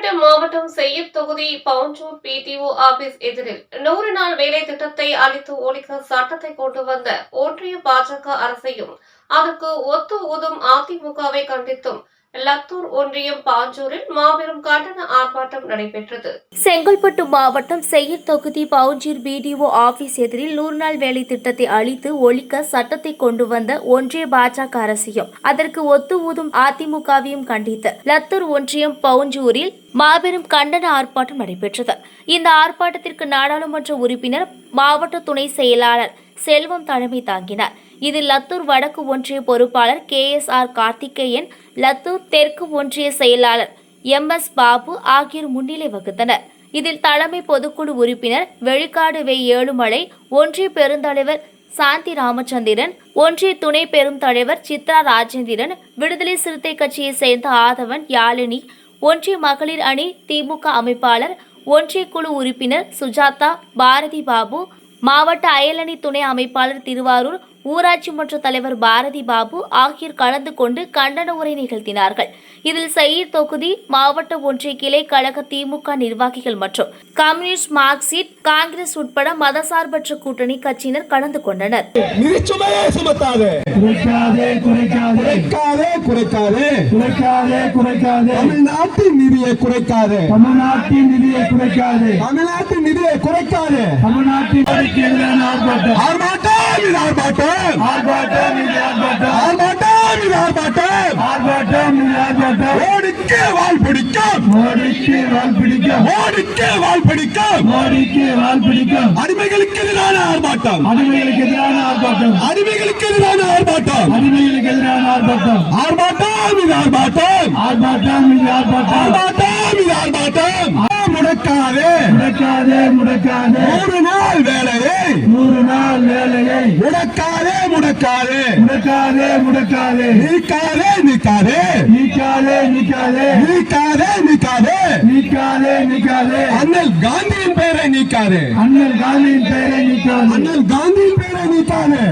செங்கல்பட்டு மாவட்டம் செய்யூர் தொகுதி Pavunjur BDO office எதிரில் 100 நாள் வேலை திட்டத்தை அளித்து ஒழிக்க சட்டத்தை கொண்டு வந்த ஒன்றிய பாஜக அரசையும் அதற்கு ஒத்து ஊதும் அதிமுகவை கண்டித்தும் லத்தூர் ஒன்றியம் பாஞ்சூரில் மாபெரும் கண்டன ஆர்ப்பாட்டம் நடைபெற்றது. செங்கல்பட்டு மாவட்டம் செய்யூர் தொகுதி பவுஞ்சூர் பிடிஓ ஆபீஸ் எதிரில் 100 நாள் வேலை திட்டத்தை அளித்து ஒழிக்க சட்டத்தை கொண்டு வந்த ஒன்றிய பாஜக அரசையும் அதற்கு ஒத்து ஊதும் அதிமுகவையும் கண்டித்து லத்தூர் ஒன்றியம் பவுஞ்சூரில் மாபெரும் கண்டன ஆர்ப்பாட்டம் நடைபெற்றது. இந்த ஆர்ப்பாட்டத்திற்கு நாடாளுமன்ற உறுப்பினர் மாவட்ட துணை செயலாளர் செல்வம் தலைமை தாங்கினார். இதில் லத்தூர் வடக்கு ஒன்றிய பொறுப்பாளர் KSR கார்த்திகேயன், லத்தூர் தெற்கு ஒன்றிய செயலாளர் MS பாபு ஆகியோர் முன்னிலை வகுத்தனர். இதில் தலைமை பொதுக்குழு உறுப்பினர் வெளிக்காடு வே ஏழுமலை, ஒன்றிய பெருந்தலைவர் சாந்தி ராமச்சந்திரன், ஒன்றிய துணை பெரும் தலைவர் சித்ரா ராஜேந்திரன், விடுதலை சிறுத்தை கட்சியை சேர்ந்த ஆதவன், யாழினி, ஒன்றிய மகளிர் அணி திமுக அமைப்பாளர், ஒன்றிய குழு உறுப்பினர் சுஜாதா, பாரதி பாபு, மாவட்ட அயலணி துணை அமைப்பாளர் திருவாரூர், ஊராட்சி மன்ற தலைவர் பாரதி பாபு ஆகியோர் கலந்து கொண்டு கண்டன உரை நிகழ்த்தினார்கள். இதில் செய்யூர் தொகுதி மாவட்ட ஒன்றிய கிளை கழக திமுக நிர்வாகிகள் மற்றும் கம்யூனிஸ்ட், மார்க்சிஸ்ட், காங்கிரஸ் உட்பட மதசார்பற்ற கூட்டணி கட்சியினர் கலந்து கொண்டனர். தமிழ்நாட்டின் நிதியை குறைக்காது, தமிழ்நாட்டின் நிதியை குறைக்காது, அடிமைகளுக்கு எதிரான ஆர்ப்பாட்டம், அடிமைகளுக்கு எதிரான ஆர்ப்பாட்டம், அடிமைகளுக்கு எதிரான ஆர்ப்பாட்டம், அடிமைகளுக்கு எதிரான ஆர்ப்பாட்டம், ஆர்ப்பாட்டம் இது ஆர்ப்பாட்டம், ஆர்ப்பாட்டம் இது ஆர்ப்பாட்டம், ஆர்ப்பாட்டம் இது ஆர்ப்பாட்டம். முடக்காதே முடக்காதே முடக்காதே 100 நாள் வேலையை, 100 நாள் வேலையை முடக்காதே முடக்காதே முடக்காதே முடக்காதே, நீக்காதே நீக்காதே நீக்காதே நீக்காதே நீக்காதே நீக்காதே நீக்காதே நீக்காதே, அண்ணல் காந்தியின் பெயரை நீக்காதே, அண்ணல் காந்தியின் பெயரை நீக்காதே, அண்ணல் காந்தியின் பெயரை நீக்காதே.